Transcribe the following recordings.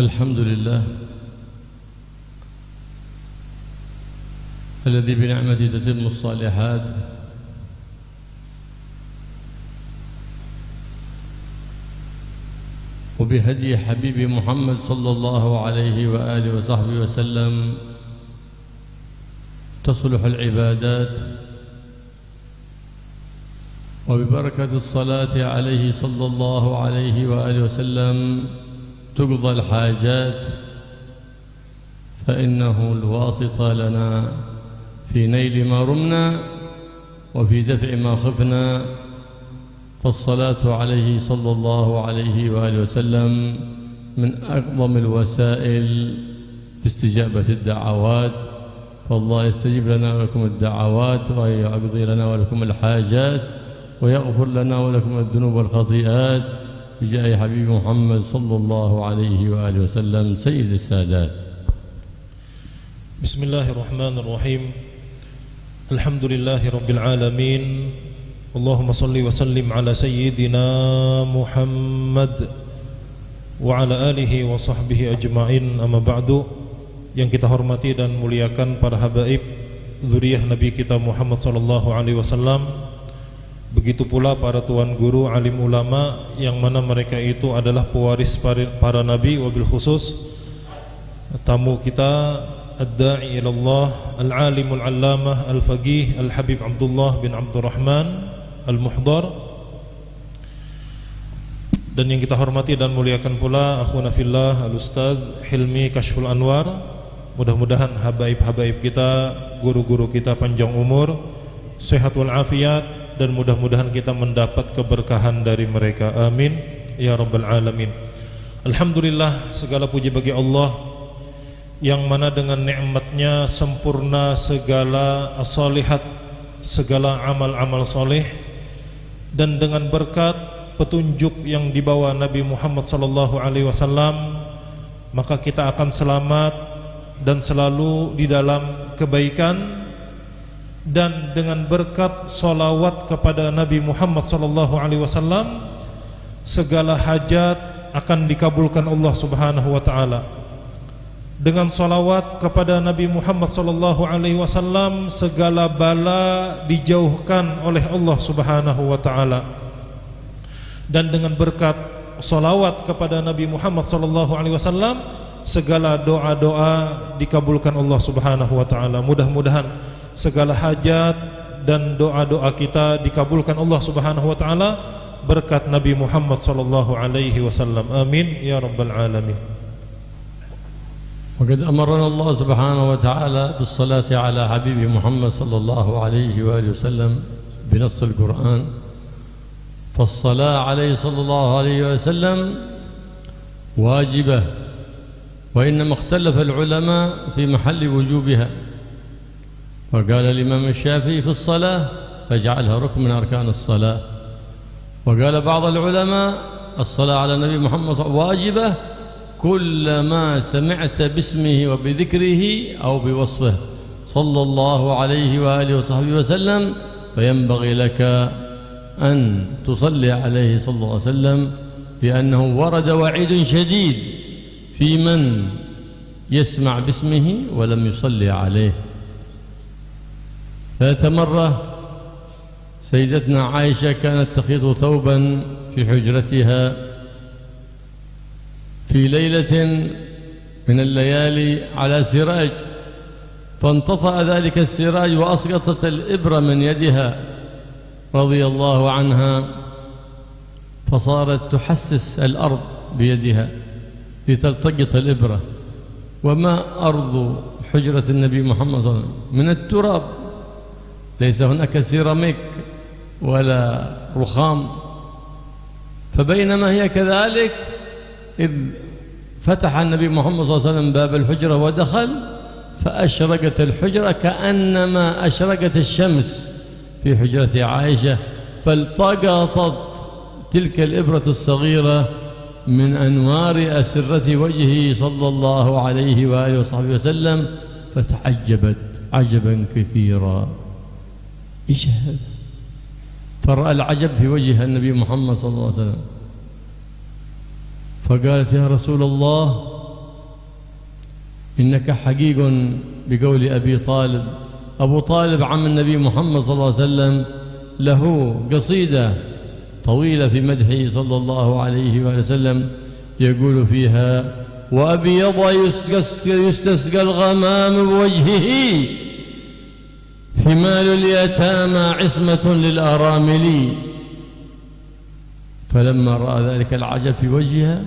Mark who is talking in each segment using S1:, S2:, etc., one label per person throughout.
S1: الحمد لله الذي بنعمته تتم الصالحات، وبهدي حبيب محمد صلى الله عليه وآله وصحبه وسلم تصلح العبادات، وببركة الصلاة عليه صلى الله عليه وآله وسلم تقضى الحاجات، فإنه الواسطة لنا في نيل ما رمنا وفي دفع ما خفنا. فالصلاة عليه صلى الله عليه وآله وسلم من أعظم الوسائل لاستجابة الدعوات، فالله يستجيب لنا ولكم الدعوات، ويقضي لنا ولكم الحاجات، ويغفر لنا ولكم الذنوب والخطيئات بجاه حبيب محمد صلى الله عليه وآله وسلم سيد السادات.
S2: بسم الله الرحمن الرحيم. الحمد لله رب العالمين. اللهم صل وسلم على سيدنا محمد وعلى alihi wa sahbihi ajma'in. Amma ba'du. Yang kita hormati dan muliakan para habaib zuriyah Nabi kita Muhammad sallallahu alaihi wasallam, begitu pula para tuan guru, alim ulama, yang mana mereka itu adalah pewaris para nabi, wabil khusus tamu kita ad-da'i ilallah, al-alimul allamah, al-faqih, al-habib Abdullah bin Abdurrahman al-Muhdar. Dan yang kita hormati dan muliakan pula akhuna fillah al-ustaz Hilmi Kashful Anwar. Mudah-mudahan habaib-habaib kita, guru-guru kita panjang umur, sehat wal afiat, dan mudah-mudahan kita mendapat keberkahan dari mereka. Amin ya rabbal alamin. Alhamdulillah, segala puji bagi Allah yang mana dengan nikmatnya sempurna segala as-salihat, segala amal-amal soleh, dan dengan berkat petunjuk yang dibawa Nabi Muhammad sallallahu alaihi wasallam, maka kita akan selamat dan selalu di dalam kebaikan. Dan dengan berkat salawat kepada Nabi Muhammad sallallahu alaihi wasallam, segala hajat akan dikabulkan Allah Subhanahu wa taala. Dengan salawat kepada Nabi Muhammad sallallahu alaihi wasallam, segala bala dijauhkan oleh Allah Subhanahu wa taala. Dan dengan berkat salawat kepada Nabi Muhammad sallallahu alaihi wasallam, segala doa-doa dikabulkan Allah Subhanahu wa taala. Mudah-mudahan segala hajat dan doa-doa kita dikabulkan Allah Subhanahu wa taala berkat Nabi Muhammad sallallahu alaihi wasallam. Amin ya rabbal alamin.
S1: وقد أمرنا الله سبحانه وتعالى بالصلاة على حبيب محمد صلى الله عليه وآله وسلم بنص القرآن، فالصلاة عليه صلى الله عليه وسلم واجبة، وإنما اختلف العلماء في محل وجوبها. وقال الإمام الشافعي في الصلاة فجعلها ركن من أركان الصلاة، وقال بعض العلماء الصلاة على النبي محمد واجبة كلما سمعت باسمه وبذكره أو بوصفه صلى الله عليه وآله وصحبه وسلم، فينبغي لك أن تصلي عليه صلى الله عليه وسلم، لأنه ورد وعيد شديد في من يسمع باسمه ولم يصلي عليه. ذات مرة سيدتنا عائشة كانت تخيط ثوبا في حجرتها في ليلة من الليالي على سراج، فانطفأ ذلك السراج وأسقطت الإبرة من يدها رضي الله عنها، فصارت تحسس الأرض بيدها لتلتقط الإبرة. وما أرض حجرة النبي محمد صلى الله عليه وسلم من التراب، ليس هناك سيراميك ولا رخام. فبينما هي كذلك إذ فتح النبي محمد صلى الله عليه وسلم باب الحجرة ودخل، فأشرقت الحجرة كأنما أشرقت الشمس في حجرة عائشة، فالتقطت تلك الإبرة الصغيرة من أنوار أسرة وجهه صلى الله عليه وآله وصحبه وسلم، فتعجبت عجبا كثيرا. إيش هذا؟ فرأى العجب في وجه النبي محمد صلى الله عليه وسلم، فقالت يا رسول الله إنك حقيق بقول أبي طالب. أبو طالب عم النبي محمد صلى الله عليه وسلم له قصيدة طويلة في مدحه صلى الله عليه وسلم يقول فيها: وأبيض يستسقى الغمام بوجهه، ثمال اليتامى عصمة للأرامل. فلما رأى ذلك العجب في وجهها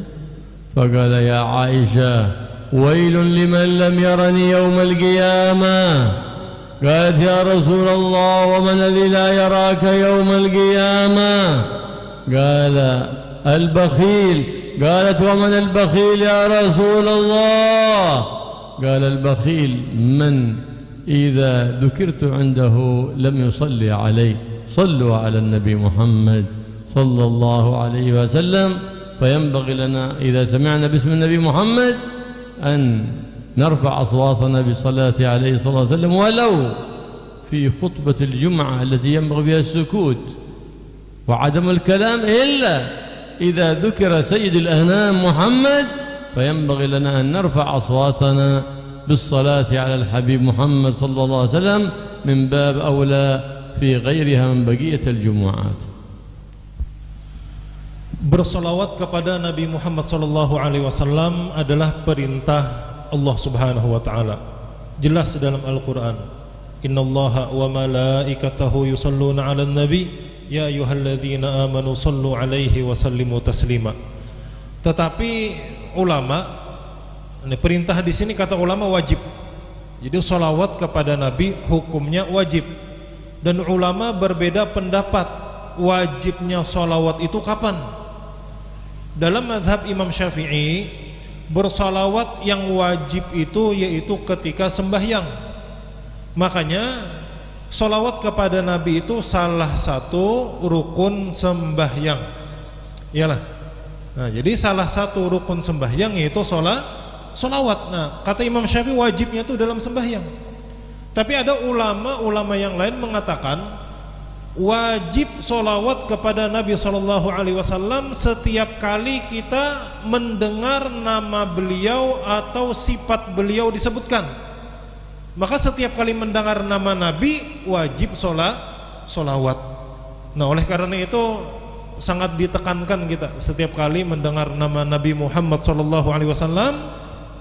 S1: فقال: يا عائشة ويل لمن لم يرني يوم القيامة. قالت: يا رسول الله ومن الذي لا يراك يوم القيامة؟ قال: البخيل. قالت: ومن البخيل يا رسول الله؟ قال: البخيل من إذا ذكرت عنده لم يصلي علي. صلوا على النبي محمد صلى الله عليه وسلم. فينبغي لنا إذا سمعنا باسم النبي محمد أن نرفع أصواتنا بالصلاة عليه صلى الله عليه وسلم، ولو في خطبة الجمعة التي ينبغي بها السكوت وعدم الكلام، إلا إذا ذكر سيد الأنام محمد فينبغي لنا أن نرفع أصواتنا بالصلاة على الحبيب محمد صلى الله عليه وسلم من باب أولى في غيرها من بقية الجمعات.
S2: Bersolawat kepada Nabi Muhammad sallallahu alaihi wasallam adalah perintah Allah Subhanahu wa taala. Jelas dalam Al-Qur'an. Innallaha wa malaikatahu yusholluna 'alan nabi ya ayyuhalladzina amanu shallu 'alaihi wa sallimu taslima. Tetapi ulama, ini perintah di sini kata ulama wajib. Jadi salawat kepada Nabi hukumnya wajib. Dan ulama berbeda pendapat wajibnya salawat itu kapan. Dalam mazhab Imam Syafi'i, bersalawat yang wajib itu yaitu ketika sembahyang. Makanya salawat kepada Nabi itu salah satu rukun sembahyang. Iyalah. Nah, jadi salah satu rukun sembahyang yaitu salawat. Nah, kata Imam Syafi'i wajibnya itu dalam sembahyang. Tapi ada ulama-ulama yang lain mengatakan wajib sholawat kepada Nabi SAW setiap kali kita mendengar nama beliau atau sifat beliau disebutkan. Maka setiap kali mendengar nama Nabi wajib sholawat. Nah, oleh karena itu sangat ditekankan kita setiap kali mendengar nama Nabi Muhammad SAW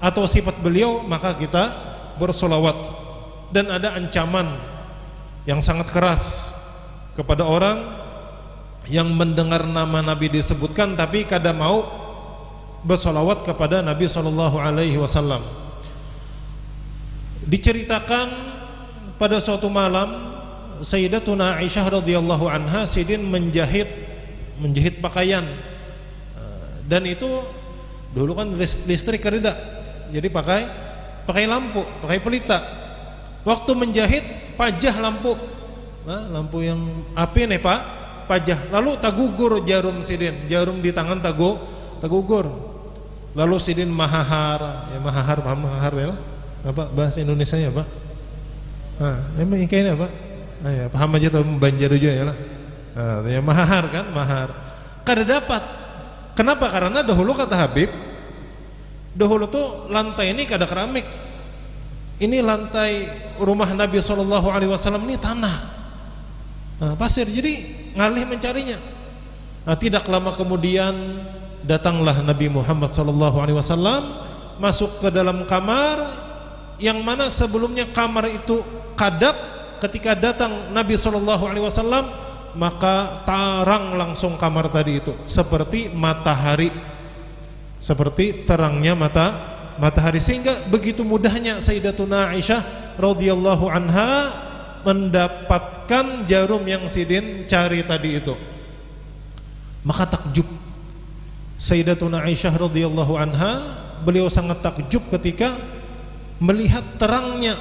S2: atau sifat beliau maka kita bersolawat. Dan ada ancaman yang sangat keras kepada orang yang mendengar nama Nabi disebutkan tapi kada mau bersolawat kepada Nabi SAW. Diceritakan pada suatu malam Sayyidatuna Aisyah radhiyallahu anha sidin menjahit pakaian, dan itu dulu kan listrik kada, jadi pakai lampu, pakai pelita. Waktu menjahit pajah lampu. Nah, lampu yang api nih Pak, pajah. Lalu tagugur jarum sidin, jarum di tangan tagugur. Lalu sidin mahahar, ya mahahar, paham mahahar ya lah? Apa bahasa Indonesianya Pak? Nah, emang ini apa? Nah, ya, paham aja tuh Banjar aja ya lah. Nah, ya mahahar kan, mahar. Kada dapat. Kenapa? Karena dahulu kata Habib, dahulu tuh lantai ini kada keramik. Ini lantai rumah Nabi SAW ini tanah. Nah, pasir, jadi ngalih mencarinya. Nah, tidak lama kemudian datanglah Nabi Muhammad SAW masuk ke dalam kamar yang mana sebelumnya kamar itu kadap. Ketika datang Nabi SAW maka tarang langsung kamar tadi itu seperti matahari, seperti terangnya matahari, sehingga begitu mudahnya Sayyidatuna Aisyah radhiyallahu anha mendapatkan jarum yang sidin cari tadi itu. Maka takjub Sayyidatuna Aisyah radhiyallahu anha, beliau sangat takjub ketika melihat terangnya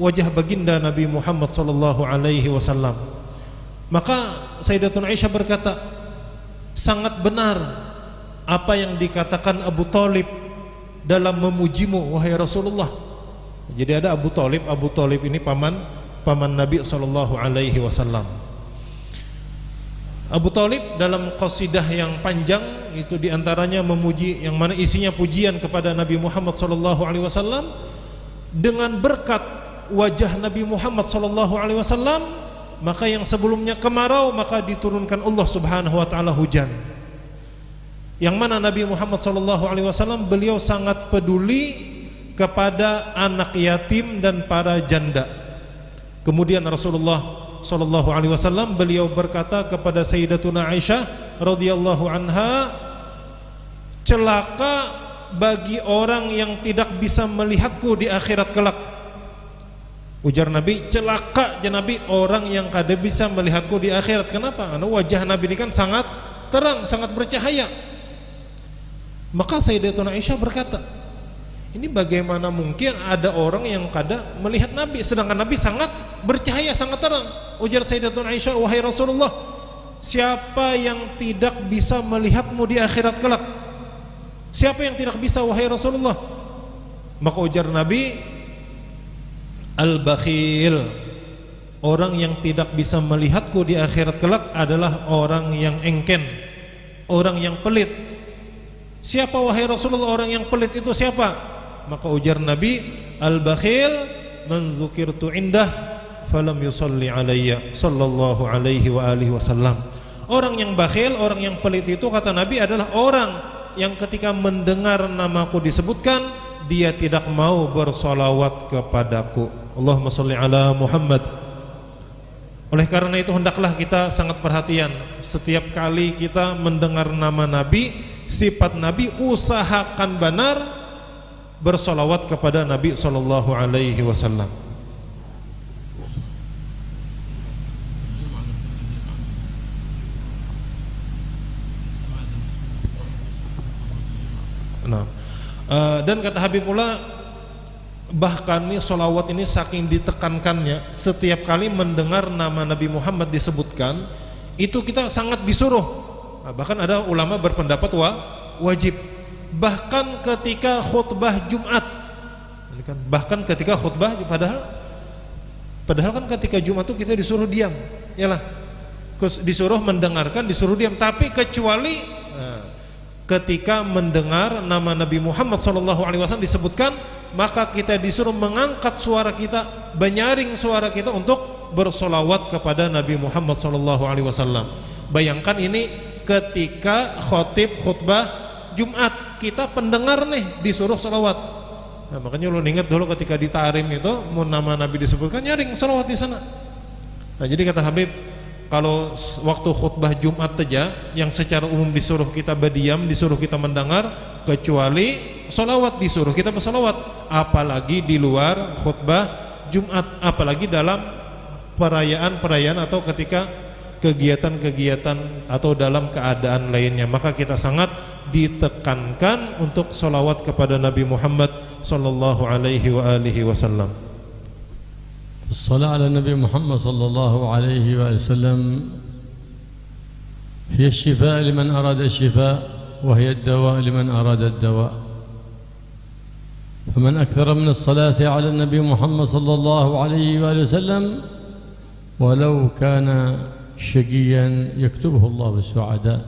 S2: wajah baginda Nabi Muhammad sallallahu alaihi wasallam. Maka Sayyidatuna Aisyah berkata, sangat benar apa yang dikatakan Abu Thalib dalam memujimu wahai Rasulullah. Jadi ada Abu Thalib ini paman Nabi sallallahu alaihi wasallam. Abu Thalib dalam qasidah yang panjang itu diantaranya memuji, yang mana isinya pujian kepada Nabi Muhammad SAW. Dengan berkat wajah Nabi Muhammad SAW, maka yang sebelumnya kemarau, maka diturunkan Allah Subhanahu wa taala hujan. Yang mana Nabi Muhammad SAW beliau sangat peduli kepada anak yatim dan para janda. Kemudian Rasulullah sallallahu alaihi wasallam beliau berkata kepada Sayyidatuna Aisyah radhiyallahu anha, celaka bagi orang yang tidak bisa melihatku di akhirat kelak. Ujar Nabi, celaka ya Nabi orang yang kada bisa melihatku di akhirat. Kenapa? Karena wajah Nabi ini kan sangat terang, sangat bercahaya. Maka Sayyidatuna Aisyah berkata, ini bagaimana mungkin ada orang yang kada melihat Nabi sedangkan Nabi sangat bercahaya, sangat terang. Ujar Sayyidatuna Aisyah, wahai Rasulullah, siapa yang tidak bisa melihatmu di akhirat kelak? Siapa yang tidak bisa wahai Rasulullah? Maka ujar Nabi, al-bakhil, orang yang tidak bisa melihatku di akhirat kelak adalah orang yang engken, orang yang pelit. Siapa wahai Rasulullah orang yang pelit itu siapa? Maka ujar Nabi, al-bakhil man dzukirtu indah falam yusalli alayya sallallahu alaihi wa alihi wasallam. Orang yang bakhil, orang yang pelit itu kata Nabi adalah orang yang ketika mendengar namaku disebutkan dia tidak mau bersolawat kepadaku. Allahumma salli ala Muhammad. Oleh karena itu hendaklah kita sangat perhatian setiap kali kita mendengar nama Nabi, sifat Nabi, usahakan benar bersolawat kepada Nabi sallallahu alaihi wasallam. Dan kata Habibullah, bahkan nih solawat ini saking ditekankannya, setiap kali mendengar nama Nabi Muhammad disebutkan itu kita sangat disuruh. Bahkan ada ulama berpendapat wajib. Bahkan ketika khutbah Jumat, bahkan ketika khutbah, padahal kan ketika Jumat itu kita disuruh diam, yalah, disuruh mendengarkan, disuruh diam. Tapi kecuali ketika mendengar nama Nabi Muhammad SAW disebutkan, maka kita disuruh mengangkat suara kita, menyaring suara kita untuk bersolawat kepada Nabi Muhammad SAW. Bayangkan ini ketika khutbah Jumat, kita pendengar nih disuruh solawat. Nah, makanya lu ingat dulu ketika di Tarim itu mau nama Nabi disebutkan, nyaring solawat di sana. Nah, jadi kata Habib, kalau waktu khutbah Jumat saja yang secara umum disuruh kita berdiam, disuruh kita mendengar, kecuali solawat disuruh kita bersolawat, apalagi di luar khutbah Jumat, apalagi dalam perayaan-perayaan atau ketika kegiatan-kegiatan atau dalam keadaan lainnya, maka kita sangat ditekankan untuk solawat kepada Nabi Muhammad sallallahu alaihi wa alihi wasallam.
S1: الصلاة على النبي محمد صلى الله عليه وسلم هي الشفاء لمن أراد الشفاء وهي الدواء لمن أراد الدواء. فمن أكثر من الصلاة على النبي محمد صلى الله عليه وسلم ولو كان شقيا يكتبه الله بالسعداء،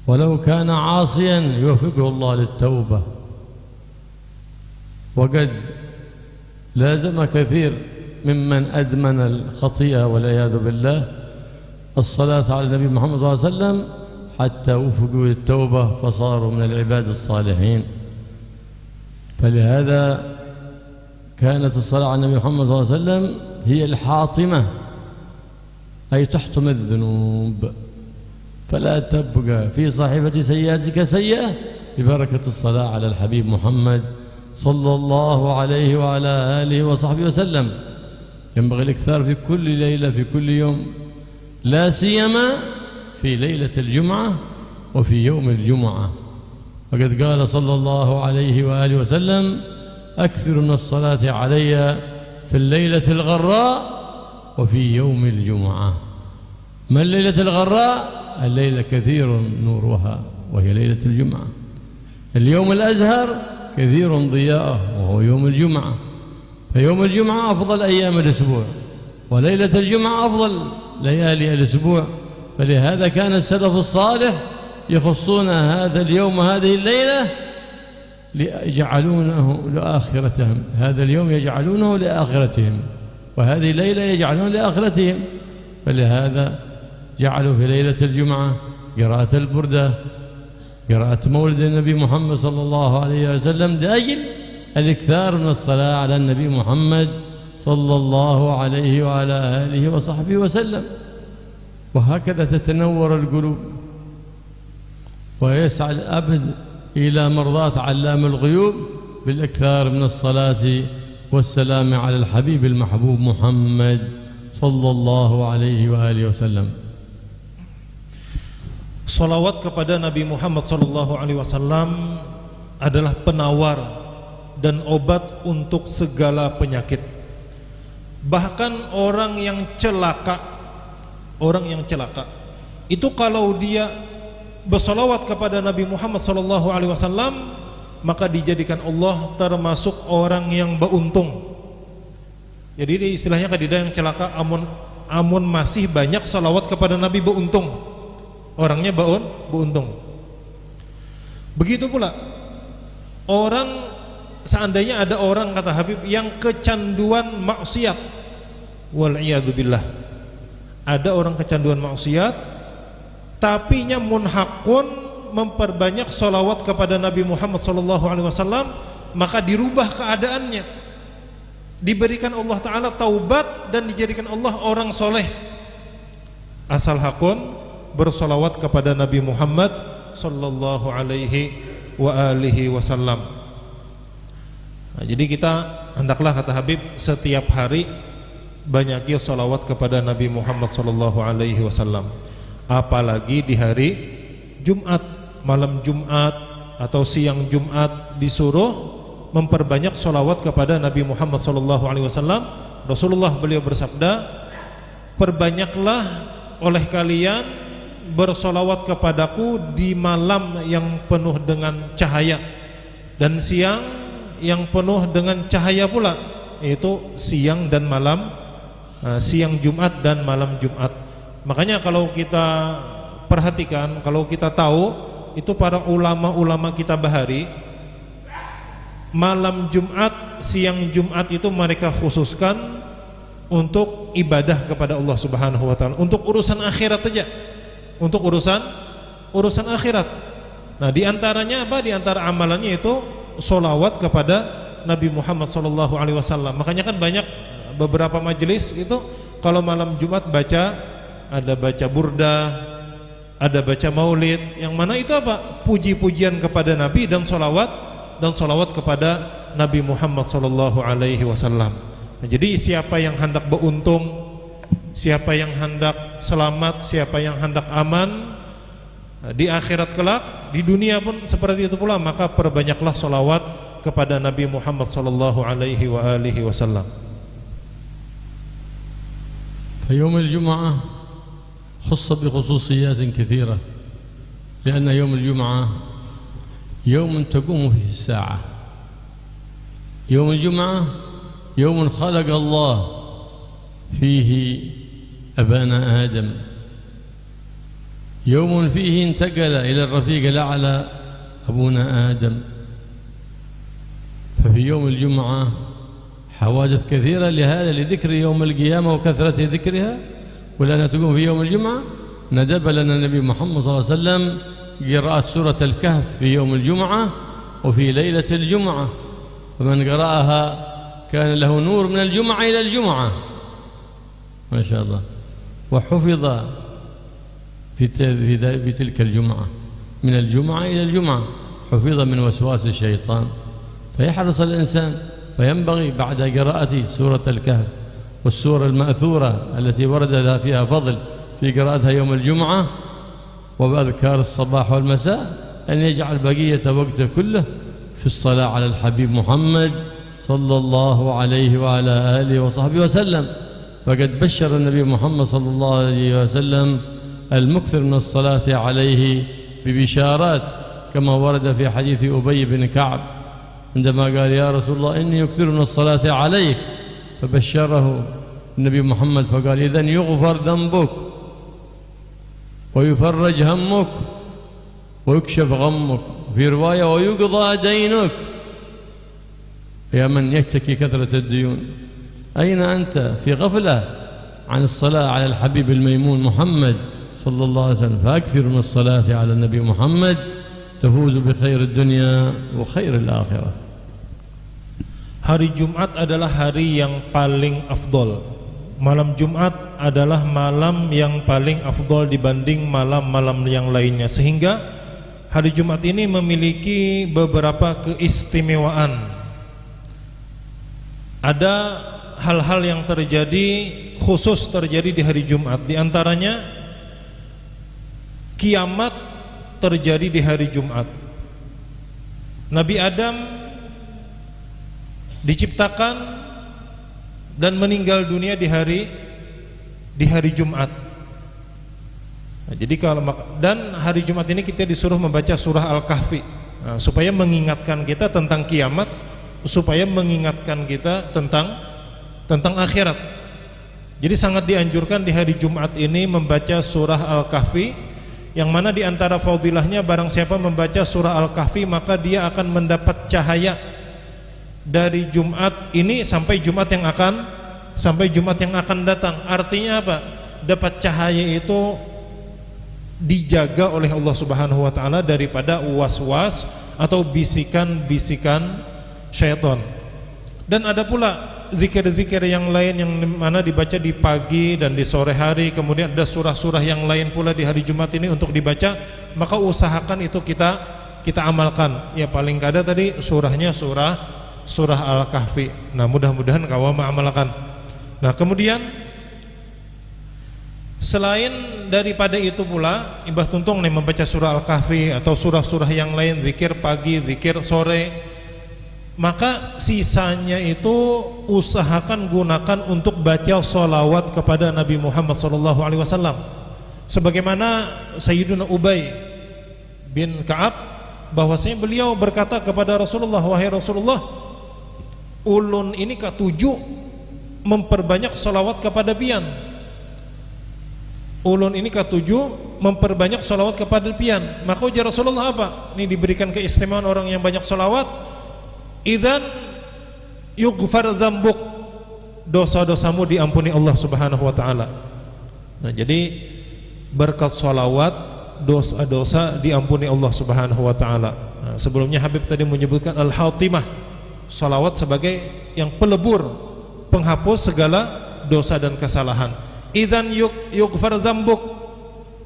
S1: ولو كان عاصيا يوفقه الله للتوبة. وقد لازم كثير ممن أدمن الخطيئة والعياذ بالله الصلاة على النبي محمد صلى الله عليه وسلم حتى وفقوا للتوبة فصاروا من العباد الصالحين. فلهذا كانت الصلاة على النبي محمد صلى الله عليه وسلم هي الحاطمة، أي تحطم الذنوب، فلا تبقى في صحيفة سيئاتك سيئة ببركة الصلاة على الحبيب محمد صلى الله عليه وعلى آله وصحبه وسلم. ينبغي الإكثار في كل ليلة في كل يوم، لا سيما في ليلة الجمعة وفي يوم الجمعة. وقد قال صلى الله عليه وآله وسلم أكثر من الصلاة علي في الليلة الغراء وفي يوم الجمعة. ما الليلة الغراء؟ الليلة كثير نورها وهي ليلة الجمعة. اليوم الأزهر كثير ضياءه وهو يوم الجمعة. فيوم الجمعة أفضل أيام الأسبوع، وليلة الجمعة أفضل ليالي الأسبوع. فلهذا كان السلف الصالح يخصون هذا اليوم وهذه الليلة يجعلونه لآخرتهم، هذا اليوم يجعلونه لآخرتهم، وهذه الليلة يجعلون لآخرتهم. فلهذا جعلوا في ليلة الجمعة قراءة البردة، قراءة مولد النبي محمد صلى الله عليه وسلم، لأجل الإكثار من الصلاة على النبي محمد صلى الله عليه وعلى آله وصحبه وسلم. وهكذا تتنور القلوب ويسعى الأبد إلى مرضاة علام الغيوب بالإكثار من الصلاة والسلام على الحبيب المحبوب محمد صلى الله عليه وآله وسلم.
S2: Salawat kepada Nabi Muhammad sallallahu alaihi wasallam adalah penawar dan obat untuk segala penyakit. Bahkan orang yang celaka itu kalau dia bersalawat kepada Nabi Muhammad sallallahu alaihi wasallam, maka dijadikan Allah termasuk orang yang beruntung. Jadi istilahnya kadidah yang celaka, amun masih banyak salawat kepada Nabi beruntung. Orangnya beruntung. Begitu pula orang, seandainya ada orang, kata Habib, yang kecanduan maksiat, wal'iyadzubillah, ada orang kecanduan maksiat tapi nya munhakun memperbanyak salawat kepada Nabi Muhammad SAW, maka dirubah keadaannya, diberikan Allah Ta'ala taubat dan dijadikan Allah orang soleh, asal hakun bersolawat kepada Nabi Muhammad sallallahu alaihi wa alihi wasallam. Nah, jadi kita hendaklah, kata Habib, setiap hari banyaki solawat kepada Nabi Muhammad sallallahu alaihi wasallam. Apalagi di hari Jumat, malam Jumat atau siang Jumat, disuruh memperbanyak solawat kepada Nabi Muhammad sallallahu alaihi wasallam. Rasulullah beliau bersabda, perbanyaklah oleh kalian bersolawat kepadaku di malam yang penuh dengan cahaya dan siang yang penuh dengan cahaya pula, yaitu siang dan malam, siang Jumat dan malam Jumat. Makanya kalau kita perhatikan, kalau kita tahu, itu para ulama-ulama kita bahari, malam Jumat, siang Jumat itu mereka khususkan untuk ibadah kepada Allah Subhanahu wa taala, untuk urusan akhirat aja. Untuk urusan akhirat. Nah, diantaranya apa? Diantara amalannya itu solawat kepada Nabi Muhammad sallallahu alaihi wasallam. Makanya kan banyak beberapa majelis itu kalau malam Jumat ada baca burdah, ada baca maulid, yang mana itu apa? Puji-pujian kepada Nabi dan solawat kepada Nabi Muhammad sallallahu alaihi wasallam. Nah, jadi siapa yang hendak beruntung, siapa yang hendak selamat, siapa yang hendak aman di akhirat kelak, di dunia pun seperti itu pula, maka perbanyaklah salawat kepada Nabi Muhammad sallallahu alaihi wa alihi wasallam.
S1: فيوم الجمعة خص بخصوصيات كثيرة، لأن يوم الجمعة يوم تقوم فيه الساعة. يوم الجمعة يوم خلق الله فيه أبانا آدم، يوم فيه انتقل إلى الرفيق الأعلى أبونا آدم. ففي يوم الجمعة حوادث كثيرة لهذا، لذكر يوم القيامة وكثرة ذكرها، ولأنها تقوم في يوم الجمعة ندب لنا النبي محمد صلى الله عليه وسلم قراءة سورة الكهف في يوم الجمعة وفي ليلة الجمعة، فمن قرأها كان له نور من الجمعة إلى الجمعة، ما شاء الله. وحفظ في تلك الجمعة، من الجمعة إلى الجمعة حفظ من وسواس الشيطان. فيحرص الإنسان، فينبغي بعد قراءة سورة الكهف والسورة المأثورة التي ورد فيها فضل في قراءتها يوم الجمعة وبأذكار الصباح والمساء، أن يجعل بقية وقته كله في الصلاة على الحبيب محمد صلى الله عليه وعلى آله وصحبه وسلم. فقد بشر النبي محمد صلى الله عليه وسلم المكثر من الصلاة عليه ببشارات، كما ورد في حديث أبي بن كعب عندما قال يا رسول الله إني أكثر من الصلاة عليك، فبشره النبي محمد فقال إذن يغفر ذنبك. ويفرج همك ويكشف غمك، في رواية ويقضى دينك. يا من يشتكي كثرة الديون، أين أنت؟ في غفلة عن الصلاة على الحبيب الميمون محمد صلى الله عليه وسلم. فأكثر من الصلاة على النبي محمد تفوز بخير الدنيا وخير الآخرة.
S2: Hari Jumat adalah hari yang paling afdol. Malam Jumat adalah malam yang paling afdol dibanding malam-malam yang lainnya, sehingga hari Jumat ini memiliki beberapa keistimewaan. Ada hal-hal yang terjadi, khusus terjadi di hari Jumat. Di antaranya kiamat terjadi di hari Jumat. Nabi Adam diciptakan dan meninggal dunia di hari Jumat. Nah, jadi dan hari Jumat ini kita disuruh membaca surah Al-Kahfi, supaya mengingatkan kita tentang kiamat, supaya mengingatkan kita tentang akhirat. Jadi sangat dianjurkan di hari Jumat ini membaca surah Al-Kahfi, yang mana di antara fadilahnya barang siapa membaca surah Al-Kahfi maka dia akan mendapat cahaya dari Jumat ini sampai Jumat yang akan datang. Artinya apa? Dapat cahaya itu dijaga oleh Allah Subhanahu wa taala daripada was-was atau bisikan-bisikan syaitan. Dan ada pula zikir-zikir yang lain yang mana dibaca di pagi dan di sore hari. Kemudian ada surah-surah yang lain pula di hari Jumat ini untuk dibaca. Maka usahakan itu kita amalkan. Ya paling kada tadi surahnya surah Al-Kahfi. Nah, mudah-mudahan kau mengamalkan. Nah, kemudian selain daripada itu pula, Imbah Tuntung nih membaca surah Al-Kahfi atau surah-surah yang lain, zikir pagi, zikir sore, maka sisanya itu usahakan gunakan untuk baca sholawat kepada Nabi Muhammad SAW. Sebagaimana Sayyiduna Ubay bin Ka'ab, bahwasanya beliau berkata kepada Rasulullah, wahai Rasulullah, ulun ini ketujuh memperbanyak sholawat kepada pian. Ulun ini ketujuh memperbanyak sholawat kepada pian. Maka ujar Rasulullah apa? Ini diberikan keistimewaan orang yang banyak sholawat. Idzan yughfar dzambuk, dosa-dosamu diampuni Allah Subhanahu wa taala. Nah, jadi berkat sholawat dosa-dosa diampuni Allah Subhanahu wa taala. Nah, sebelumnya Habib tadi menyebutkan al-hatimah, sholawat sebagai yang pelebur, penghapus segala dosa dan kesalahan. Idzan yughfar dzambuk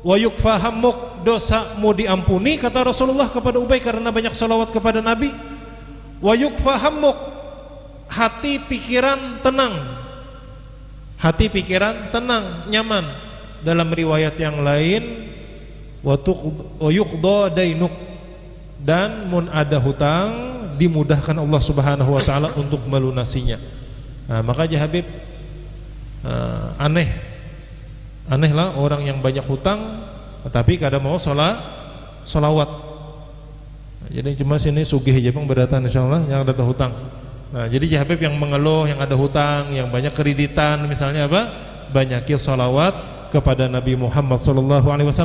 S2: wa yukfa hammuk, dosamu diampuni kata Rasulullah kepada Ubay karena banyak sholawat kepada Nabi. Wa yukfa hammuk, hati pikiran tenang, hati pikiran tenang, nyaman. Dalam riwayat yang lain wa yuqda dainuk, dan mun ada hutang dimudahkan Allah Subhanahu wa taala untuk melunasinya. Nah, makanya Habib aneh lah orang yang banyak hutang tetapi kada mau sholawat. Jadi cuma sini sugih aja bang berdatan insyaallah yang ada hutang. Nah, jadi Habib yang mengeluh yang ada hutang, yang banyak kreditan misalnya apa? Banyakin sholawat kepada Nabi Muhammad SAW.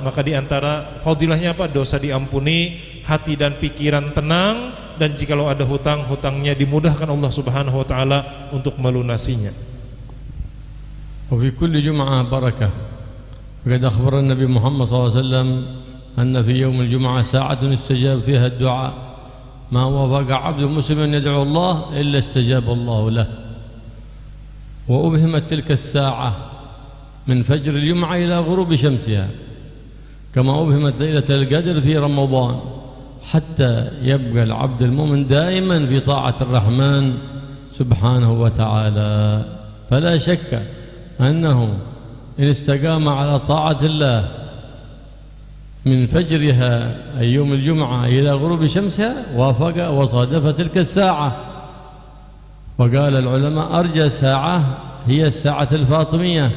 S2: Maka diantara fadilahnya apa? Dosa diampuni, hati dan pikiran tenang, dan jikalau ada hutang, hutangnya dimudahkan Allah Subhanahu wa taala untuk melunasinya.
S1: Wa fi kulli jum'ah barakah. Faqad akhbara Nabi Muhammad SAW أن في يوم الجمعة ساعة استجاب فيها الدعاء ما وافق عبد مسلم يدعو الله إلا استجاب الله له. وأبهمت تلك الساعة من فجر الجمعة إلى غروب شمسها كما أبهمت ليلة القدر في رمضان، حتى يبقى العبد المؤمن دائما في طاعة الرحمن سبحانه وتعالى. فلا شك أنه إن استقام على طاعة الله من فجرها أي يوم الجمعة إلى غروب شمسها وافق وصادف تلك الساعة. وقال العلماء أرجى ساعة هي الساعة الفاطمية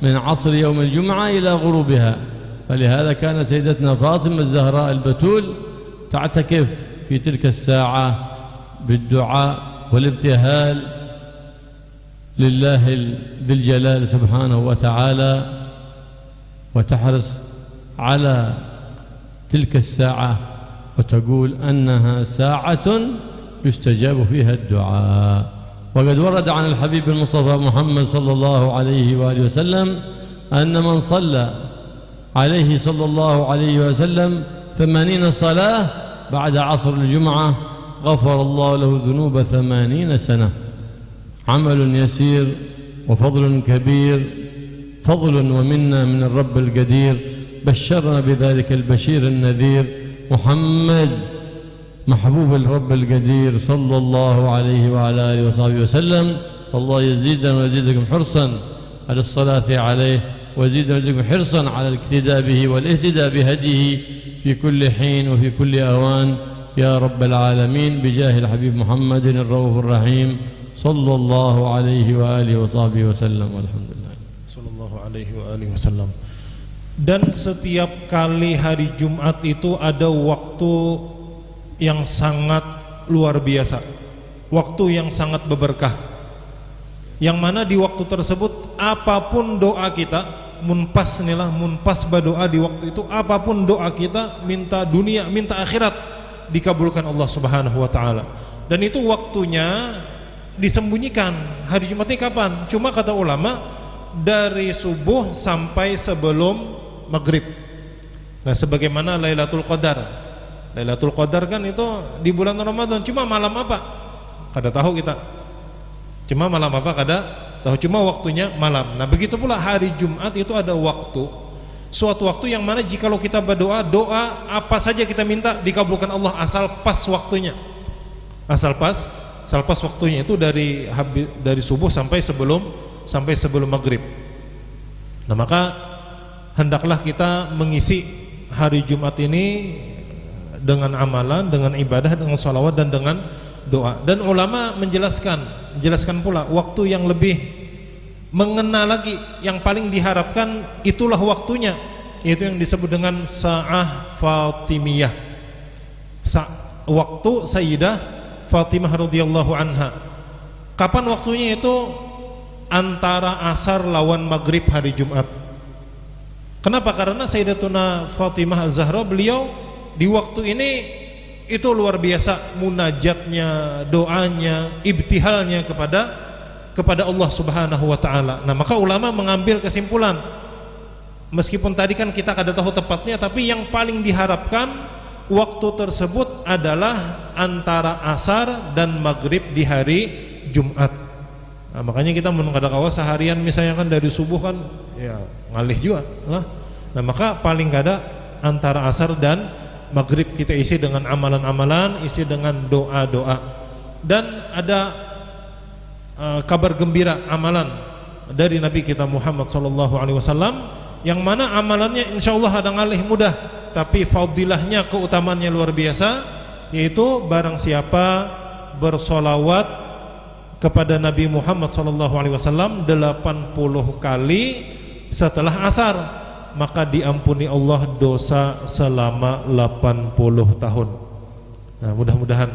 S1: من عصر يوم الجمعة إلى غروبها. فلهذا كانت سيدتنا فاطمة الزهراء البتول تعتكف في تلك الساعة بالدعاء والابتهال لله ذي الجلال سبحانه وتعالى، وتحرص على تلك الساعة وتقول أنها ساعة يستجاب فيها الدعاء. وقد ورد عن الحبيب المصطفى محمد صلى الله عليه وآله وسلم أن من صلى عليه صلى الله عليه وسلم 80 صلاة بعد عصر الجمعة غفر الله له ذنوب 80 سنة. عمل يسير وفضل كبير، فضل ومنة من الرب القدير، بشرنا بذلك البشير النذير محمد محبوب الرب القدير صلى الله عليه وعلى آله وصحبه وسلم. الله يزيدنا ويزيدكم حرصا على الصلاة عليه، ويزيدنا ويزيدكم حرصا على الاقتداء به والاهتداء بهديه في كل حين وفي كل أوان يا رب العالمين، بجاه الحبيب محمد الرؤوف الرحيم صلى الله عليه وآله وصحبه وسلم. والحمدلله
S2: sallallahu alaihi wa alihi wasallam. Dan setiap kali hari Jumat itu ada waktu yang sangat luar biasa, waktu yang sangat berberkah, yang mana di waktu tersebut apapun doa kita, munpas inilah munpas berdoa di waktu itu, apapun doa kita, minta dunia, minta akhirat, dikabulkan Allah Subhanahu wa taala. Dan itu waktunya disembunyikan. Hari Jumat ini kapan? Cuma kata ulama dari subuh sampai sebelum maghrib. Nah, sebagaimana Lailatul Qadar. Lailatul Qadar kan itu di bulan Ramadan. Cuma malam apa? Kada tahu kita. Cuma malam apa? Kada tahu. Cuma waktunya malam. Nah, begitu pula hari Jumat itu ada waktu, suatu waktu yang mana jikalau kita berdoa, doa apa saja kita minta dikabulkan Allah asal pas waktunya. Asal pas waktunya itu dari subuh sampai sebelum maghrib. Nah, maka hendaklah kita mengisi hari Jumat ini dengan amalan, dengan ibadah, dengan salawat dan dengan doa. Dan ulama menjelaskan pula waktu yang lebih mengena lagi, yang paling diharapkan itulah waktunya, yaitu yang disebut dengan Sa'ah Fatimiyah, waktu Sayyidah Fatimah radhiyallahu anha. Kapan waktunya itu? Antara asar lawan maghrib hari Jumat. Kenapa? Karena Sayyidatuna Fatimah Az-Zahra, beliau di waktu ini itu luar biasa munajatnya, doanya, ibtihalnya kepada Allah Subhanahu wa taala. Nah, maka ulama mengambil kesimpulan, meskipun tadi kan kita kada tahu tepatnya, tapi yang paling diharapkan waktu tersebut adalah antara asar dan maghrib di hari Jumat. Nah, makanya kita menunggu kawa seharian misalnya kan dari subuh kan ya ngalih juga lah. Nah, maka paling kada antara asar dan maghrib kita isi dengan amalan-amalan, isi dengan doa-doa. Dan ada kabar gembira amalan dari Nabi kita Muhammad SAW, yang mana amalannya insyaallah ada ngalih mudah, tapi fadilahnya, keutamaannya luar biasa, yaitu barang siapa bersolawat kepada Nabi Muhammad SAW 80 kali setelah asar, maka diampuni Allah dosa selama 80 tahun. Nah, mudah-mudahan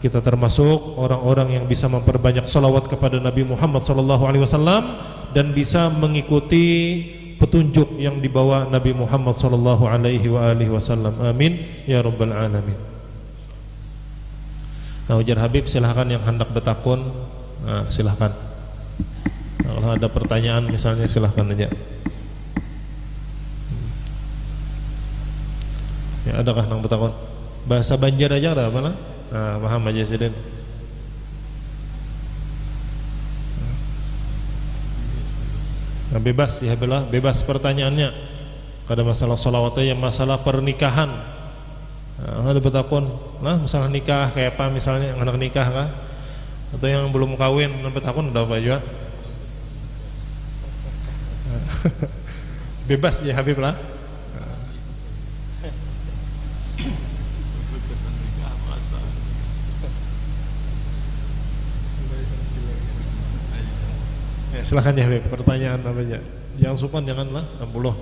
S2: kita termasuk orang-orang yang bisa memperbanyak salawat kepada Nabi Muhammad SAW dan bisa mengikuti petunjuk yang dibawa Nabi Muhammad SAW. Amin ya rabbal alamin. Nah, ujar Habib, silahkan yang hendak bertakun. Nah, silahkan. Kalau ada pertanyaan misalnya silahkan aja. Ya, adakah nang bertakun? Bahasa Banjar aja ada apa lah? Nah, paham aja Sidin. Nah, bebas ya, bebas pertanyaannya. Kada masalah sholawatnya, yang masalah pernikahan. Nah, ada bertakun. Nah, masalah nikah kayak apa misalnya, yang anak nikah kah? Atau yang belum kawin, sampai tahun udah apa juga? Bebas ya Habib lah. Ya, silakan ya Habib, pertanyaan apa aja. Jangan supan, janganlah 60.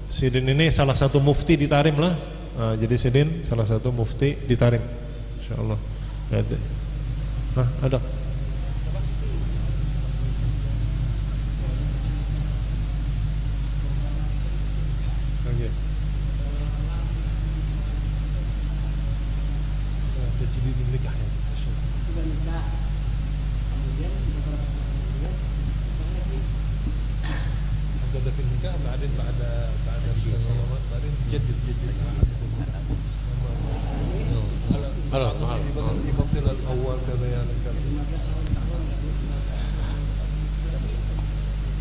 S2: Sidin ini salah satu mufti di Tarim lah. Nah, jadi Sidin salah satu mufti di Tarim, insyaallah. Nah, ada.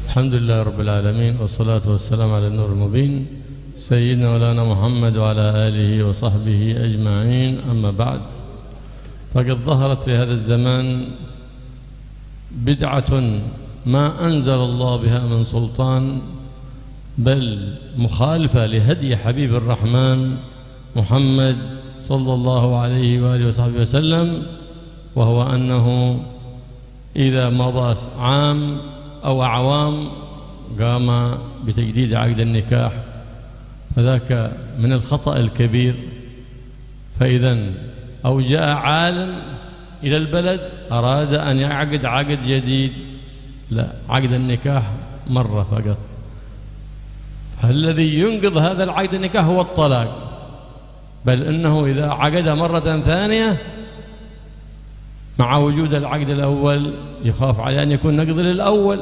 S1: الحمد لله رب العالمين، والصلاة والسلام على النور المبين سيدنا مولانا محمد وعلى آله وصحبه أجمعين. أما بعد، فقد ظهرت في هذا الزمان بدعة ما أنزل الله بها من سلطان، بل مخالفة لهدي حبيب الرحمن محمد صلى الله عليه وآله وصحبه وسلم، وهو أنه إذا مضى عام أو أعوام قام بتجديد عقد النكاح، فذاك من الخطأ الكبير. فإذا أو جاء عالم إلى البلد أراد أن يعقد عقد جديد، لا، عقد النكاح مرة فقط. فالذي ينقض هذا العقد النكاح هو الطلاق، بل إنه إذا عقد مرة ثانية مع وجود العقد الأول يخاف عليه أن يكون نقض للأول،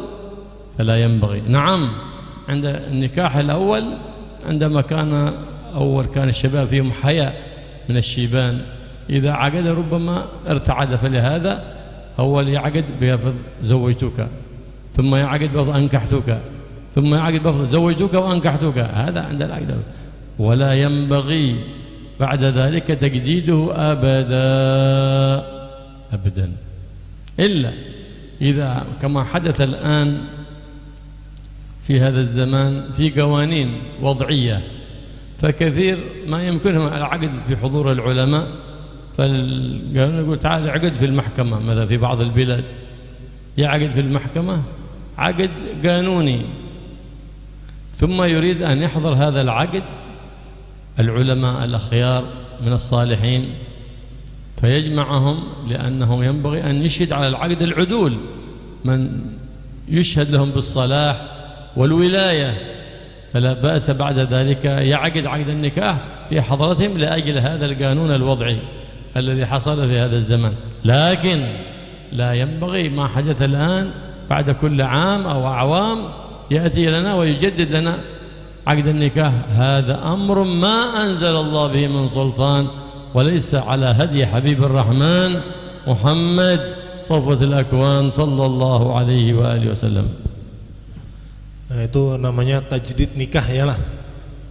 S1: فلا ينبغي. نعم، عند النكاح الأول عندما كان الشباب فيهم حياء من الشيبان، إذا عقد ربما ارتعد، فلهذا أول يعقد بلفظ زوجتك، ثم يعقد بلفظ أنكحتك، ثم يعقد بلفظ زوجتك وأنكحتك، هذا عند العقد. ولا ينبغي بعد ذلك تجديده أبدا، إلا إذا كما حدث الآن في هذا الزمان في قوانين وضعية، فكثير ما يمكنهم العقد في حضور العلماء، فالقانون يقول تعال عقد في المحكمة. مثلا في بعض البلاد يعقد في المحكمة عقد قانوني، ثم يريد أن يحضر هذا العقد العلماء الأخيار من الصالحين فيجمعهم، لأنه ينبغي أن يشهد على العقد العدول، من يشهد لهم بالصلاح والولاية، فلا بأس بعد ذلك يعقد عقد النكاح في حضرتهم لأجل هذا القانون الوضعي الذي حصل في هذا الزمان. لكن لا ينبغي ما حدث الآن بعد كل عام أو أعوام يأتي لنا ويجدد لنا عقد النكاح. هذا أمر ما أنزل الله به من سلطان، وليس على هدي حبيب الرحمن محمد صفوة الأكوان صلى الله عليه وآله وسلم.
S2: Nah, itu namanya tajdid nikah ya lah.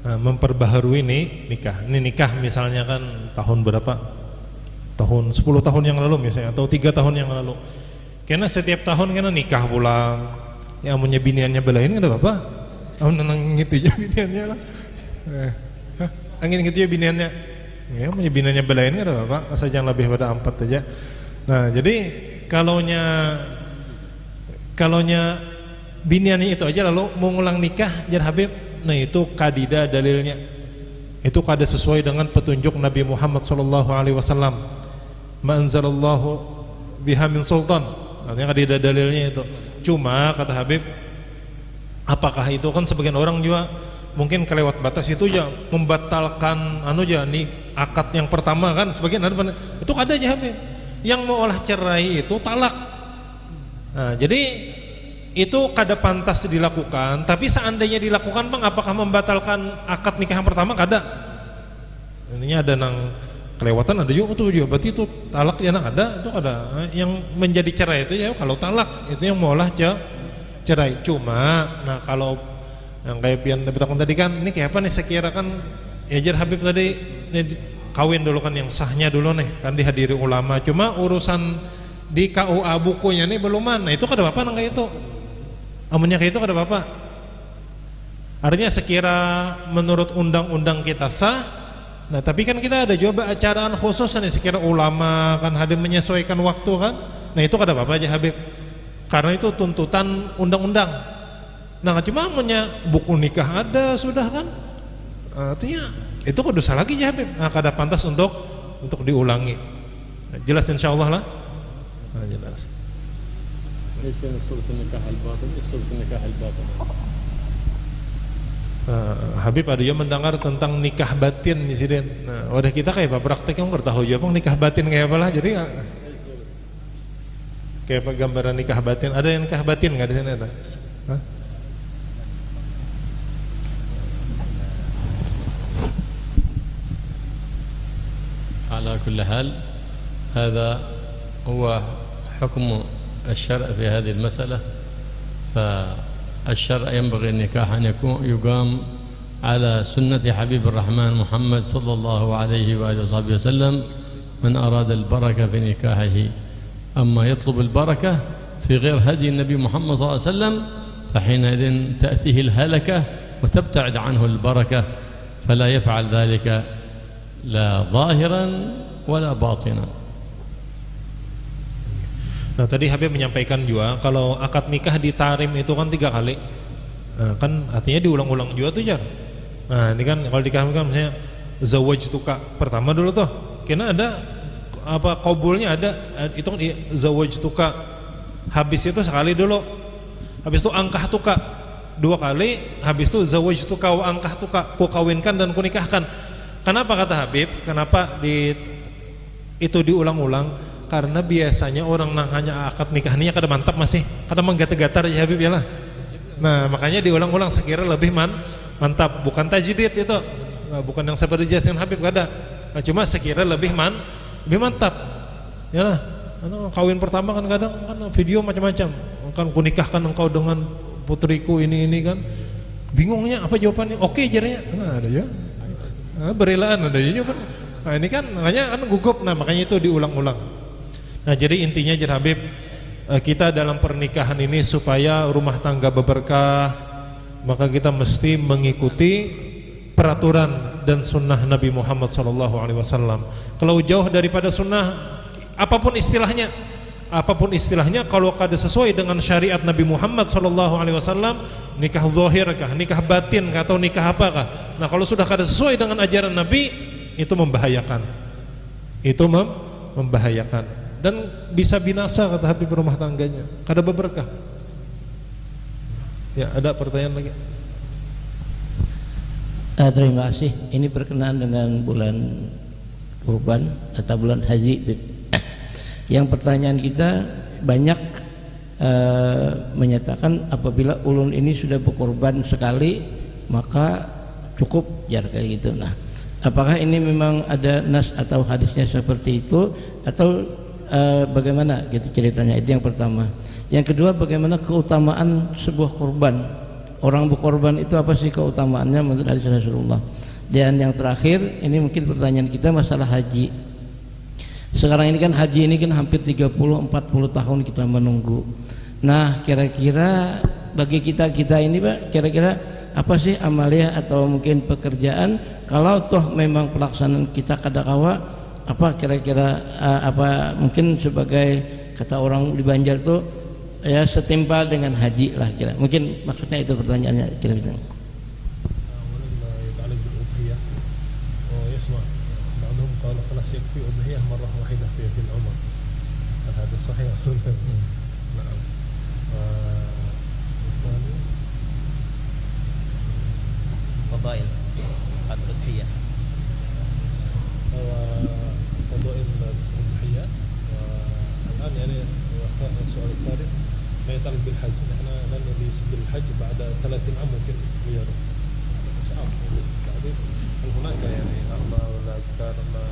S2: Nah, memperbaharui nikah. Ini nikah misalnya kan tahun berapa? Tahun 10 tahun yang lalu misalnya, atau 3 tahun yang lalu. Karena setiap tahun kena nikah pulang. Ya amunnya biniannya belain ada apa? Amun nang gitu aja biniannya lah. Angin gitu ya biniannya. Ya amunnya biniannya belain ada apa? Asal jangan lebih pada 4 aja. Nah, jadi kalaunya biniannya itu aja lalu mau ngulang nikah jar Habib, nah itu kadida dalilnya, itu kada sesuai dengan petunjuk Nabi Muhammad SAW. Ma anzalallahu biha min sultan, artinya kadida dalilnya itu. Cuma kata Habib, apakah itu kan sebagian orang juga mungkin kelewat batas itu ya membatalkan nih akad yang pertama kan, sebagian ada itu kada aja Habib. Yang mau olah cerai itu talak. Nah, jadi itu kada pantas dilakukan, tapi seandainya dilakukan bang, apakah membatalkan akad nikah yang pertama? Kada. Ininya ada nang kelewatan, ada juga tuh, berarti itu talak ya nang ada, itu kada. Yang menjadi cerai itu ya kalau talak itu yang maulah cerai. Cuma, nah kalau yang kayak pian tadi kan, ini kayak apa nih sekira kan ya jar Habib tadi ini kawin dulu kan yang sahnya dulu nih kan dihadiri ulama. Cuma urusan di KUA bukunya nih beluman. Nah itu kada apa nang kayak itu. Amunnya kayak itu kada apa-apa. Artinya sekira menurut undang-undang kita sah. Nah tapi kan kita ada juga acaraan khusus nih sekira ulama kan hadir menyesuaikan waktu kan. Nah itu kada apa-apa aja Habib. Karena itu tuntutan undang-undang. Nah cuma amunnya buku nikah ada sudah kan. Artinya itu kada dosa lagi ya Habib. Nah kada pantas untuk diulangi. Nah, jelas insyaallah lah. Nah, jelas. Habib ada yang mendengar tentang nikah batin di sini. Nah, wadah kita kayak apa praktek yang bertahu aja bang nikah batin kayak apa lah. Jadi kayak apa gambaran nikah batin? Ada yang nikah batin nggak di sini ada? Hah?
S1: على كل حال هذا هو حكم الشرع في هذه المسألة. فالشرع ينبغي النكاح أن يقام على سنة حبيب الرحمن محمد صلى الله عليه وآله وصحبه وسلم من أراد البركة في نكاحه. أما يطلب البركة في غير هدي النبي محمد صلى الله عليه وسلم فحينئذ تأتيه الهلكة وتبتعد عنه البركة، فلا يفعل ذلك لا ظاهرا ولا باطنا.
S2: Nah tadi Habib menyampaikan juga kalau akad nikah ditarim itu kan 3 kali, nah, kan artinya diulang-ulang juga tuh Jar. Nah ini kan kalau dikahwinkan misalnya zawajtuka pertama dulu tuh, kena ada apa qabulnya ada, itu kan zawajtuka, habis itu sekali dulu, habis itu angkahtuka 2 kali, habis itu zawajtuka wa angkahtuka, ku kawinkan dan ku nikahkan. Kenapa kata Habib? Kenapa itu diulang-ulang? Karena biasanya orang hanya akad nikah ini kada mantap masih, kada menggatar-gatar ya Habib ya lah. Nah makanya diulang-ulang sekira lebih mantap, bukan tajdid itu, nah, bukan yang seperti jelasin Habib kada. Nah, cuma sekira lebih mantap, ya lah. Kawin pertama kan kadang kan video macam-macam, kan kunikahkan engkau dengan putriku ini kan, bingungnya apa jawabannya? Oke jadinya, nah ada ya, nah, berelaan ada ya jawabannya. Nah ini kan makanya kan gugup, nah makanya itu diulang-ulang. Nah jadi intinya Jar Habib, kita dalam pernikahan ini supaya rumah tangga berberkah, maka kita mesti mengikuti peraturan dan sunnah Nabi Muhammad SAW. Kalau jauh daripada sunnah, apapun istilahnya, kalau kada sesuai dengan syariat Nabi Muhammad SAW, nikah zahir kah, nikah batin kah, atau nikah apakah? Nah kalau sudah kada sesuai dengan ajaran Nabi, itu membahayakan, membahayakan. Dan bisa binasa kata Habib rumah tangganya, kada berberkah. Ya ada pertanyaan lagi?
S3: Terima kasih. Ini berkenaan dengan bulan kurban atau bulan haji. Yang pertanyaan kita banyak menyatakan apabila ulun ini sudah berkorban sekali maka cukup jar kayak gitu. Nah, apakah ini memang ada nas atau hadisnya seperti itu atau bagaimana gitu ceritanya? Itu yang pertama. Yang kedua, bagaimana keutamaan sebuah korban? Orang berkorban itu apa sih keutamaannya menurut hadis Rasulullah? Dan yang terakhir, ini mungkin pertanyaan kita masalah haji. Sekarang ini kan haji ini kan hampir 30-40 tahun kita menunggu. Nah, kira-kira bagi kita ini Pak, kira-kira apa sih amalia atau mungkin pekerjaan kalau toh memang pelaksanaan kita kadakawa, apa kira-kira apa mungkin sebagai kata orang di Banjar tuh ya setimpal dengan haji lah kira. Mungkin maksudnya itu pertanyaannya kira-kira.
S4: فضائل الأضحية
S2: فضائل الأضحية الآن يعني السؤال الثالث ما يتعلق بالحج. نحن لن نسجل الحج بعد 30 عام ممكن غيره صعب. بعدين هل هناك يعني أربعة ولا أكثر ما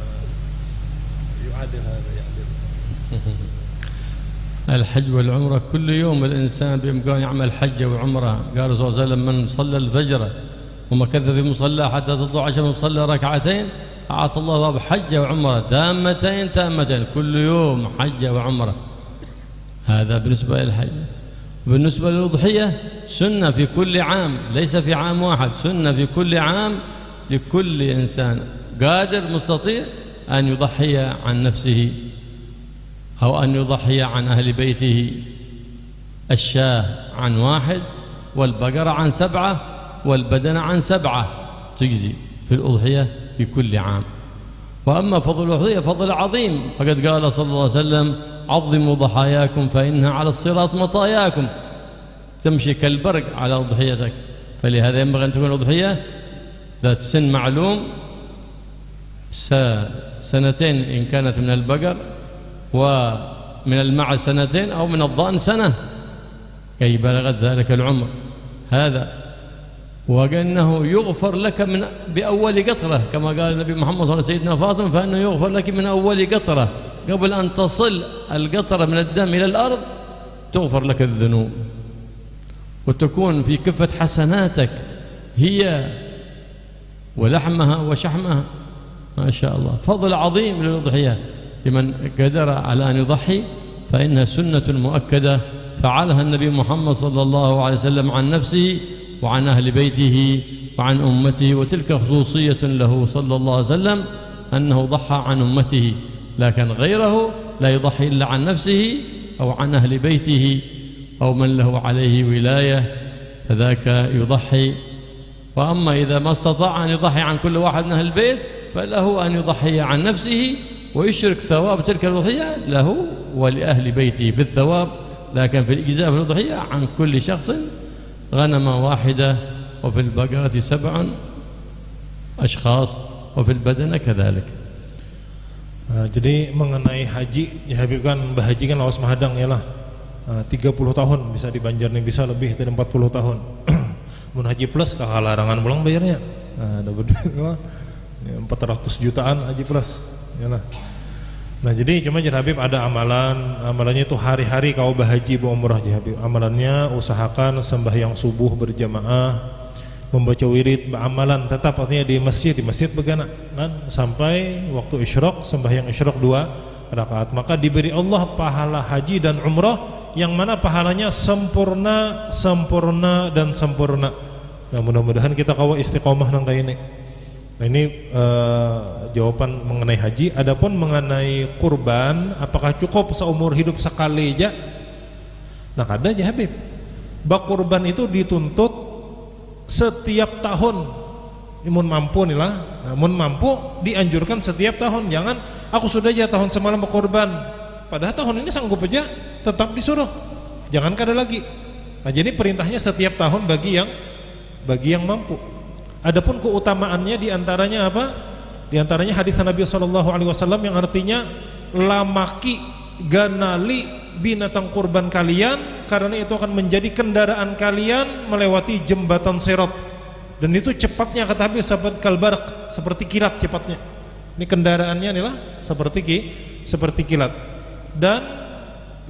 S2: يعادل هذا يعدل؟
S1: الحج والعمرة كل يوم الإنسان بإمكانه يعمل حج وعمرة. قال صلى الله عليه وسلم من صلى الفجر ومكث في مصلى حتى تطلع الشمس صلى ركعتين أعطى الله له حج وعمرة تامتين كل يوم حج وعمرة. هذا بالنسبة للحج. بالنسبة للأضحية سنة في كل عام، ليس في عام واحد، سنة في كل عام لكل إنسان قادر مستطيع أن يضحي عن نفسه أو أن يضحي عن أهل بيته. الشاة عن 1 والبقرة عن 7 والبدن عن 7 تجزي في الأضحية في كل عام. وأما فضل الأضحية فضل عظيم، فقد قال صلى الله عليه وسلم عظموا ضحاياكم فإنها على الصراط مطاياكم، تمشي كالبرق على أضحيتك. فلهذا ينبغي أن تكون الأضحية ذات سن معلوم، 2 إن كانت من البقر، ومن المعز 2 أو من الضأن 1 كي بلغت ذلك العمر. هذا وأنه يغفر لك من بأول قطرة كما قال النبي محمد صلى الله عليه وسلم سيدنا فاطمة فإنه يغفر لك من أول قطرة قبل أن تصل القطرة من الدم إلى الأرض تغفر لك الذنوب وتكون في كفة حسناتك هي ولحمها وشحمها. ما شاء الله فضل عظيم للأضحية لمن قدر على أن يضحي، فإنها سنة مؤكدة فعلها النبي محمد صلى الله عليه وسلم عن نفسه وعن أهل بيته وعن أمته، وتلك خصوصية له صلى الله عليه وسلم أنه ضحى عن أمته، لكن غيره لا يضحي إلا عن نفسه أو عن أهل بيته أو من له عليه ولاية فذاك يضحي. وأما إذا ما استطاع أن يضحي عن كل واحد من أهل البيت فله أن يضحي عن نفسه ويشرك ثواب تلك الأضحية له ولأهل بيته في الثواب، لكن في الإجزاء في الأضحية عن كل شخص غنمة واحدة، وفي البقرة 7 أشخاص، وفي البدنة كذلك.
S2: Jadi mengenai haji, ya Habib kan berhaji kan lawas mahadang ya lah, 30 tahun bisa di Banjarni bisa lebih dari 40 tahun. Mun haji plus kakak larangan pulang bayarnya, ada berdua 400 jutaan haji plus, ya lah. Nah jadi cuma Jin Habib ada amalannya itu hari-hari kau berhaji berumrah Jin Habib. Amalannya usahakan sembahyang subuh berjamaah, membaca wirid, beramalan tetap artinya di masjid begana kan sampai waktu isyraq, sembahyang isyraq 2 rakaat, maka diberi Allah pahala haji dan umrah yang mana pahalanya sempurna dan sempurna. Nah mudah-mudahan kita kawa istiqomah nang kayak ini. Nah ini jawaban mengenai haji. Adapun mengenai kurban, apakah cukup seumur hidup sekali aja? Nah kada aja Habib, bak kurban itu dituntut setiap tahun. Mun mampu nih lah, mun mampu dianjurkan setiap tahun. Jangan aku sudah aja tahun semalam berkorban, padahal tahun ini sanggup aja, tetap disuruh. Jangan kada lagi. Nah jadi perintahnya setiap tahun bagi yang mampu. Adapun keutamaannya diantaranya apa? Diantaranya hadis Nabi SAW yang artinya lamaki ganali binatang kurban kalian, karena itu akan menjadi kendaraan kalian melewati jembatan Sirat, dan itu cepatnya kata Habib seperti kalbarak, seperti kilat cepatnya. Ini kendaraannya inilah seperti kilat. Dan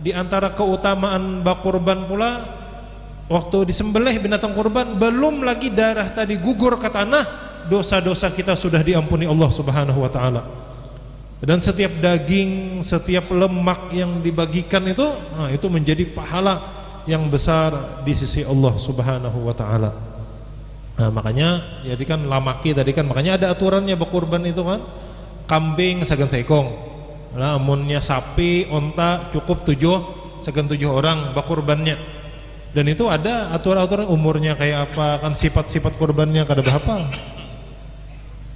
S2: diantara keutamaan bak kurban pula, waktu disembelih binatang kurban belum lagi darah tadi gugur ke tanah, dosa-dosa kita sudah diampuni Allah Subhanahu wa taala. Dan setiap daging, setiap lemak yang dibagikan itu, itu menjadi pahala yang besar di sisi Allah Subhanahu wa taala. Nah, makanya jadi kan lamaki tadi kan makanya ada aturannya berkurban itu kan. Kambing sagan seekong. Nah, amunnya sapi, onta cukup 7 orang berkurbannya. Dan itu ada aturan-aturan umurnya kayak apa, kan sifat-sifat kurbannya kada berapa.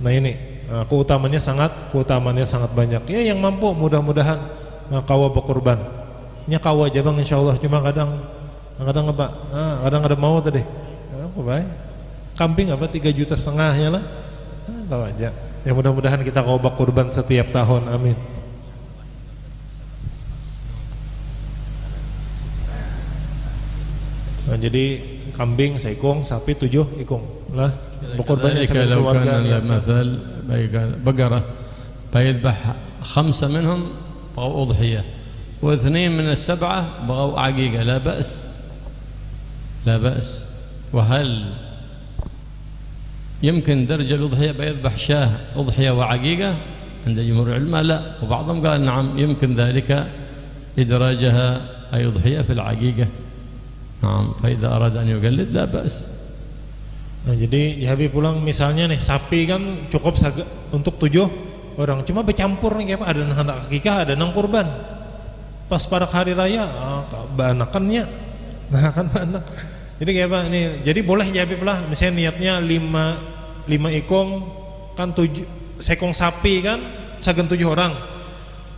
S2: Nah ini keutamannya sangat banyak. Ya yang mampu mudah-mudahan kawa berkurban. Nya kawa aja bang insyaallah, cuma kadang apa? Kadang ada mau tadi. Apa baik? Kambing apa 3,5 juta ya lah. Kawa aja. Ya mudah-mudahan kita kawa berkurban setiap tahun. Amin. Nah, jadi kambing seekong, sapi 7 ekong lah. Berkorbannya sama keluarga.
S1: مثل بقرة فيذبح 5 منهم بغوا أضحية و2 من ال7 بغوا عقيقة، لا بأس. وهل يمكن درجة الأضحية بيذبح شاه أضحية وعقيقة؟ عند جمهور العلماء لا، وبعضهم قال نعم يمكن ذلك إدراجها أي أضحية في العقيقة. نعم، فإذا أراد أن يقلد لا بأس.
S2: Nah jadi ya Habib pulang misalnya nih sapi kan cukup untuk 7 orang, cuma bercampur nih kayak apa, ada hendak akikah, ada nang kurban. Pas pada hari raya banakannya, nah kan banak. Jadi kayak apa nih? Jadi boleh ya Habib lah, misalnya niatnya 5 ekong kan 7 sekong sapi kan sagan 7 orang,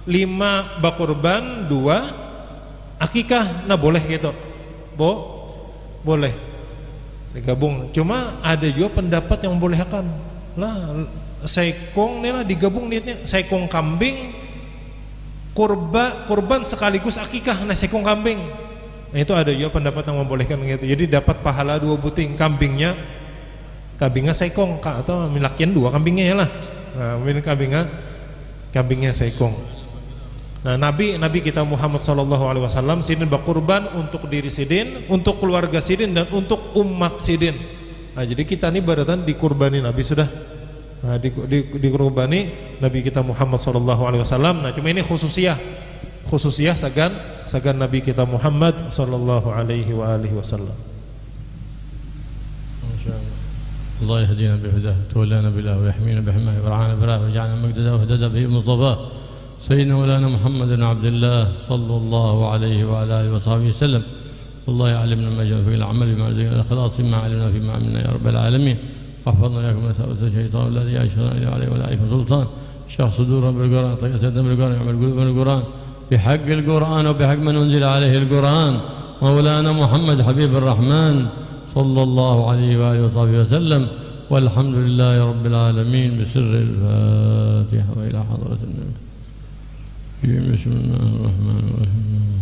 S2: 5 bakurban, 2 akikah, nah boleh gitu, boleh digabung. Cuma ada juga pendapat yang membolehkan lah sekong nih lah digabung niatnya, sekong kambing kurban sekaligus akikah, nah sekong kambing. Nah itu ada juga pendapat yang membolehkan gitu. Jadi dapat pahala 2 buting, kambingnya kambingnya sekong atau milakian 2 kambingnya ya lah. Nah, mungkin kambingnya sekong. Nah, Nabi kita Muhammad sallallahu alaihi wasallam sidin berkurban untuk diri sidin, untuk keluarga sidin dan untuk umat sidin. Nah, jadi kita nih berarti dikurbani Nabi sudah. Nah, dikurbani Nabi kita Muhammad sallallahu alaihi wasallam. Nah, cuma ini khususiyah sagan Nabi kita Muhammad sallallahu alaihi wasallam.
S1: الله يهدينا بهداه وتولانا بالله ويحمينا بحماه ويرعانا براه ويجعلنا مقتدى واهتدى به مصطفاه سيدنا مولانا محمد بن عبد الله صلى الله عليه وعلى اله وصحبه وسلم. والله يعلمنا ما جرى في العمل بما رزقنا الاخلاص ما علمنا فيما عملنا يا رب العالمين. واحفظنا اياكم من سوء الشيطان الذي يعيشنا الى عليه ولا عليكم سلطان. اشرح صدورنا بالقران طيب سيدنا بالقران يعمل قلوبنا بالقران بحق القران وبحق من انزل عليه القران مولانا محمد حبيب الرحمن صلى الله عليه وآله وصحبه وسلم. والحمد لله رب العالمين بسر الفاتحة وإلى حضرة النبي. بسم الله الرحمن الرحيم.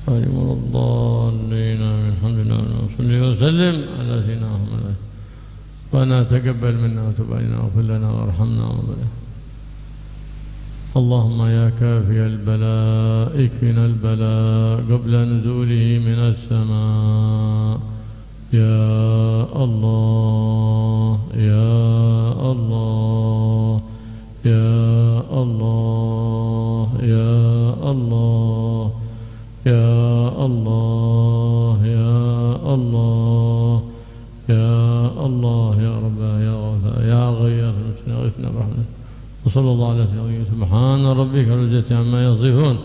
S1: خير الضالين من الحمد لله وصلي وسلم على سيدنا محمد. ربنا تقبل منا وتب علينا واغفر لنا وارحمنا وارحمنا. اللهم يا كافي البلاء اكفنا البلاء قبل نزوله من السماء. يا الله يا الله يا الله يا الله يا الله يا الله يا الله يا رب يا غفار يا غياث اغثنا برحمتك. وصلى الله على سيدنا سبحان ربك رب العزة عما يصفون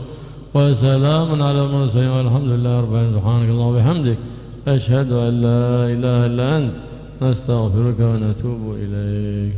S1: وسلام على المرسلين والحمد لله رب العالمين. سبحانك اللهم وبحمدك أشهد أن لا إله إلا أنت نستغفرك ونتوب إليك.